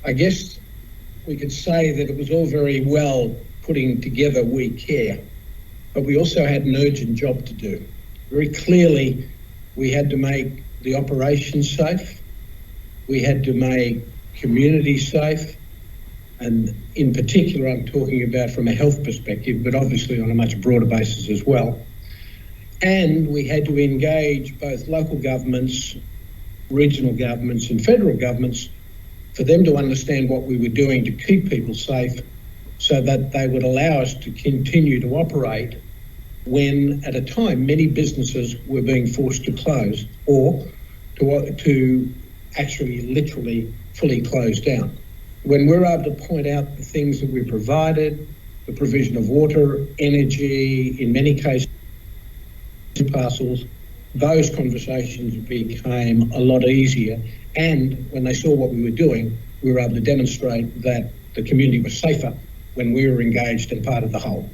I guess we could say that it was all very well putting together We Care, but we also had an urgent job to do. Very clearly, we had to make the operations safe, we had to make communities safe, and in particular I'm talking about from a health perspective, but obviously on a much broader basis as well. And we had to engage both local governments, regional governments and federal governments for them to understand what we were doing to keep people safe so that they would allow us to continue to operate when, at a time, many businesses were being forced to close or to actually literally fully close down. When we're able to point out the things that we provided, the provision of water, energy, in many cases parcels, those conversations became a lot easier. And when they saw what we were doing, we were able to demonstrate that the community was safer when we were engaged and part of the whole.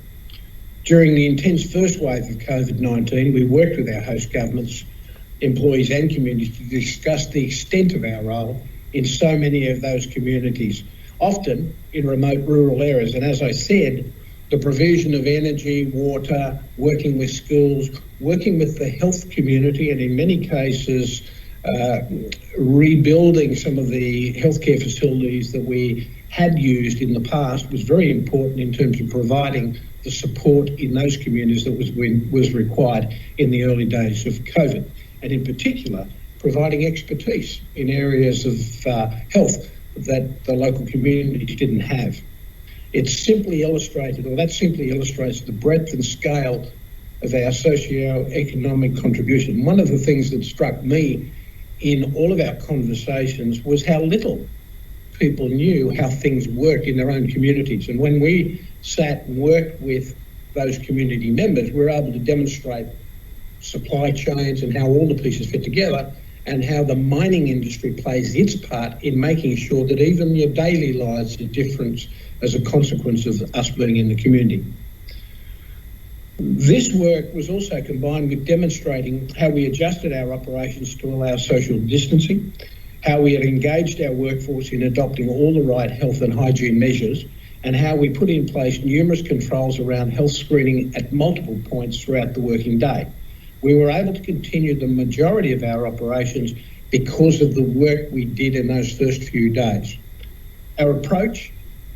During the intense first wave of COVID-19, we worked with our host governments, employees and communities to discuss the extent of our role in so many of those communities, often in remote rural areas. And as I said, the provision of energy, water, working with schools, working with the health community, and in many cases, rebuilding some of the healthcare facilities that we had used in the past was very important in terms of providing the support in those communities that was required in the early days of COVID. And in particular, providing expertise in areas of health that the local communities didn't have. That simply illustrates the breadth and scale of our socio-economic contribution. One of the things that struck me in all of our conversations was how little people knew how things worked in their own communities. And when we sat and worked with those community members, we were able to demonstrate supply chains and how all the pieces fit together, and how the mining industry plays its part in making sure that even your daily lives are different as a consequence of us being in the community. This work was also combined with demonstrating how we adjusted our operations to allow social distancing, how we had engaged our workforce in adopting all the right health and hygiene measures, and how we put in place numerous controls around health screening at multiple points throughout the working day. We were able to continue the majority of our operations because of the work we did in those first few days. Our approach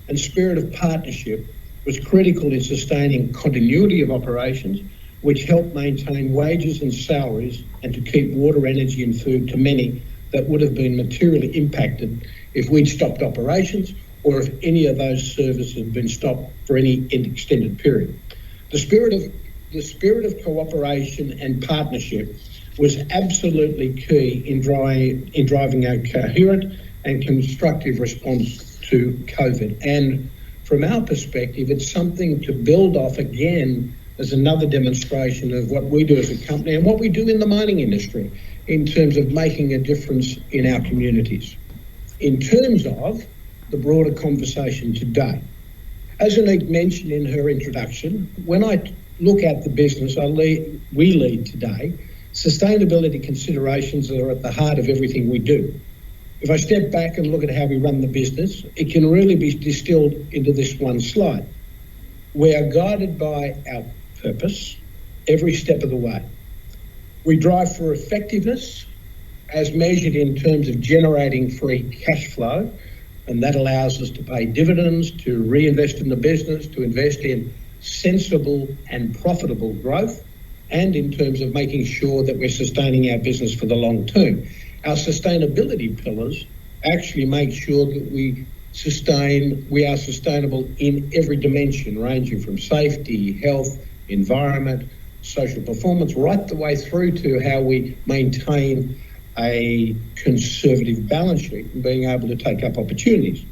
and spirit of partnership was critical in sustaining continuity of operations, which helped maintain wages and salaries and to keep water, energy and food to many that would have been materially impacted if we'd stopped operations or if any of those services had been stopped for any extended period. The spirit of cooperation and partnership was absolutely key in driving a coherent and constructive response to COVID. And from our perspective, it's something to build off again as another demonstration of what we do as a company and what we do in the mining industry in terms of making a difference in our communities. In terms of the broader conversation today, as Anik mentioned in her introduction, when I look at the business we lead today, sustainability considerations are at the heart of everything we do. If I step back and look at how we run the business, it can really be distilled into this one slide. We are guided by our purpose every step of the way. We drive for effectiveness as measured in terms of generating free cash flow, and that allows us to pay dividends, to reinvest in the business, to invest in sensible and profitable growth, and in terms of making sure that we're sustaining our business for the long term. Our sustainability pillars actually make sure that we are sustainable in every dimension, ranging from safety, health, environment, social performance, right the way through to how we maintain a conservative balance sheet and being able to take up opportunities.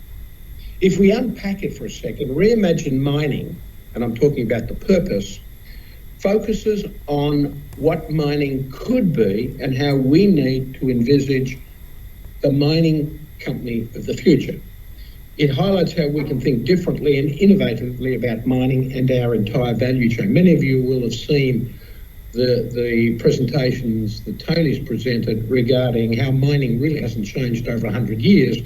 If we unpack it for a second, reimagine mining, and I'm talking about the purpose, focuses on what mining could be and how we need to envisage the mining company of the future. It highlights how we can think differently and innovatively about mining and our entire value chain. Many of you will have seen the presentations that Tony's presented regarding how mining really hasn't changed over 100 years,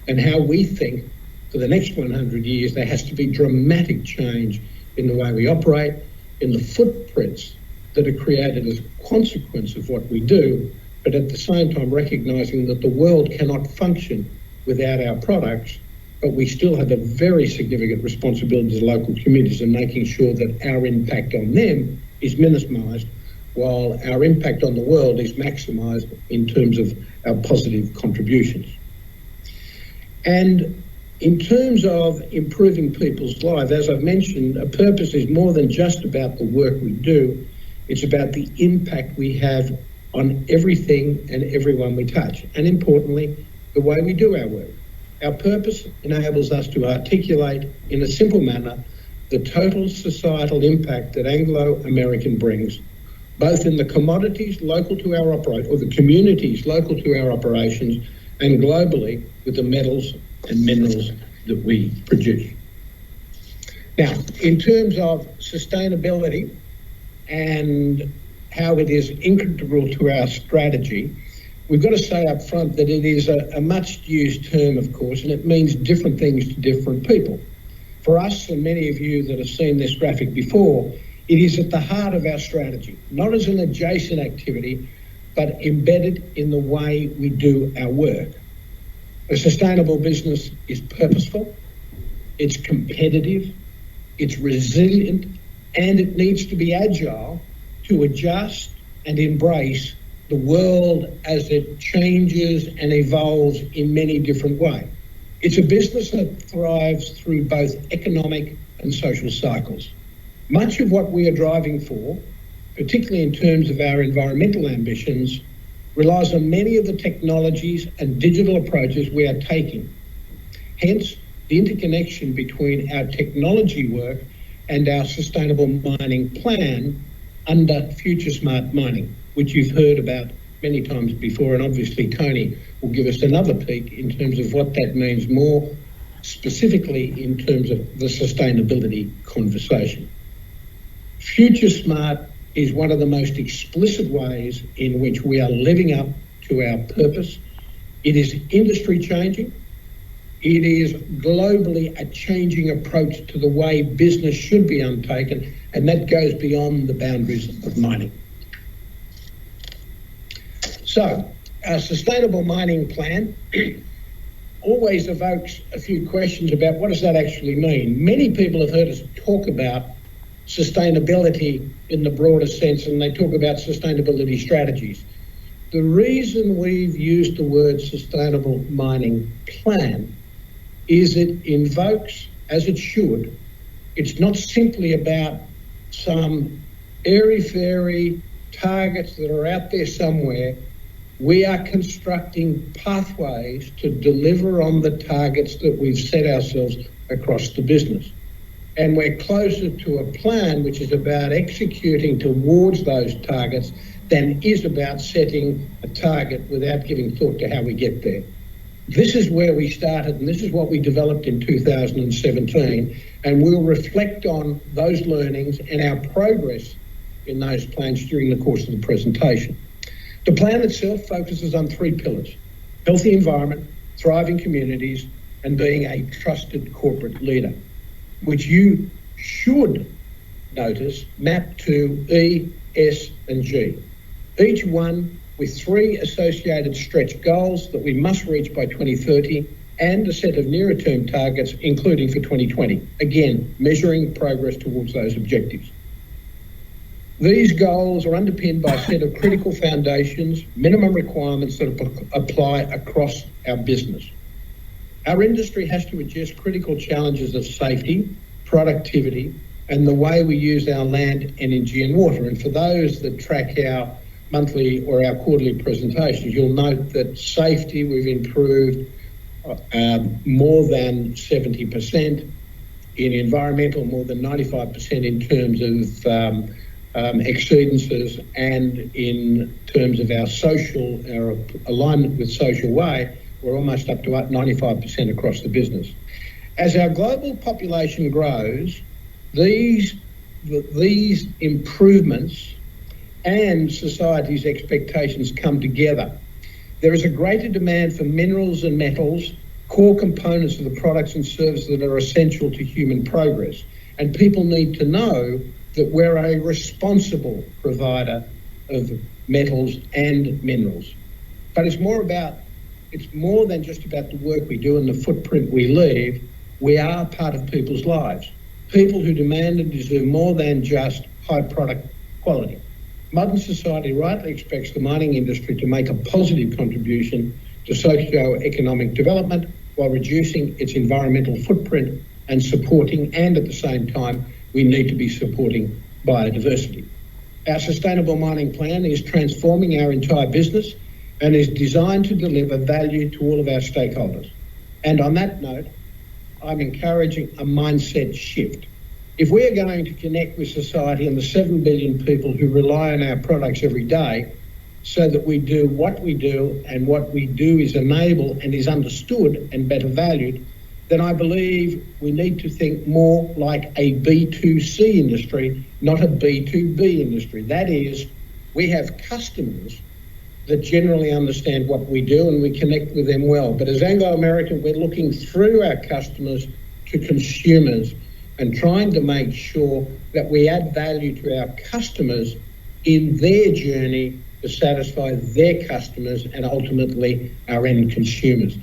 and how we think for the next 100 years there has to be dramatic change in the way we operate, in the footprints that are created as a consequence of what we do, but at the same time recognising that the world cannot function without our products, but we still have a very significant responsibility to local communities and making sure that our impact on them is minimised while our impact on the world is maximised in terms of our positive contributions. And in terms of improving people's lives, as I've mentioned, a purpose is more than just about the work we do. It's about the impact we have on everything and everyone we touch, and importantly, the way we do our work. Our purpose enables us to articulate in a simple manner the total societal impact that Anglo American brings, both in the commodities local to our operation, or the communities local to our operations, and globally with the metals and minerals that we produce. Now, in terms of sustainability and how it is integral to our strategy, we've got to say up front that it is a much used term, of course, and it means different things to different people. For us, and many of you that have seen this graphic before, it is at the heart of our strategy, not as an adjacent activity, but embedded in the way we do our work. A sustainable business is purposeful, it's competitive, it's resilient, and it needs to be agile to adjust and embrace the world as it changes and evolves in many different ways. It's a business that thrives through both economic and social cycles. Much of what we are driving for, particularly in terms of our environmental ambitions, relies on many of the technologies and digital approaches we are taking. Hence, the interconnection between our technology work and our sustainable mining plan under Future Smart Mining, which you've heard about many times before, and obviously Tony will give us another peek in terms of what that means more specifically in terms of the sustainability conversation. Future Smart is one of the most explicit ways in which we are living up to our purpose. It is industry changing. It is globally a changing approach to the way business should be undertaken, and that goes beyond the boundaries of mining. So, our sustainable mining plan always evokes a few questions about what does that actually mean. Many people have heard us talk about sustainability in the broader sense, and they talk about sustainability strategies. The reason we've used the word sustainable mining plan is it invokes, as it should, it's not simply about some airy-fairy targets that are out there somewhere. We are constructing pathways to deliver on the targets that we've set ourselves across the business. And we're closer to a plan which is about executing towards those targets than is about setting a target without giving thought to how we get there. This is where we started, and this is what we developed in 2017, and we'll reflect on those learnings and our progress in those plans during the course of the presentation. The plan itself focuses on three pillars: healthy environment, thriving communities, and being a trusted corporate leader, which you should notice map to E, S, and G. Each one with three associated stretch goals that we must reach by 2030 and a set of nearer term targets, including for 2020. Again, measuring progress towards those objectives. These goals are underpinned by a set of critical foundations, minimum requirements that apply across our business. Our industry has to address critical challenges of safety, productivity, and the way we use our land, energy and water. And for those that track our monthly or our quarterly presentations, you'll note that safety we've improved more than 70%, in environmental more than 95% in terms of exceedances, and in terms of our social, our alignment with social way, we're almost up to 95% across the business. As our global population grows, these improvements and society's expectations come together. There is a greater demand for minerals and metals core components of the products and services that are essential to human progress. And people need to know that we're a responsible provider of metals and minerals. But it's more than just about the work we do and the footprint we leave. We are part of people's lives. People who demand and deserve more than just high product quality. Modern society rightly expects the mining industry to make a positive contribution to socio-economic development while reducing its environmental footprint and at the same time, we need to be supporting biodiversity. Our sustainable mining plan is transforming our entire business and is designed to deliver value to all of our stakeholders. And on that note, I'm encouraging a mindset shift. If we are going to connect with society and the 7 billion people who rely on our products every day so that we do what we do and what we do is enabled and is understood and better valued, then I believe we need to think more like a B2C industry, not a B2B industry. That is, we have customers that generally understand what we do and we connect with them well. But as Anglo American, we're looking through our customers to consumers and trying to make sure that we add value to our customers in their journey to satisfy their customers and ultimately our end consumers.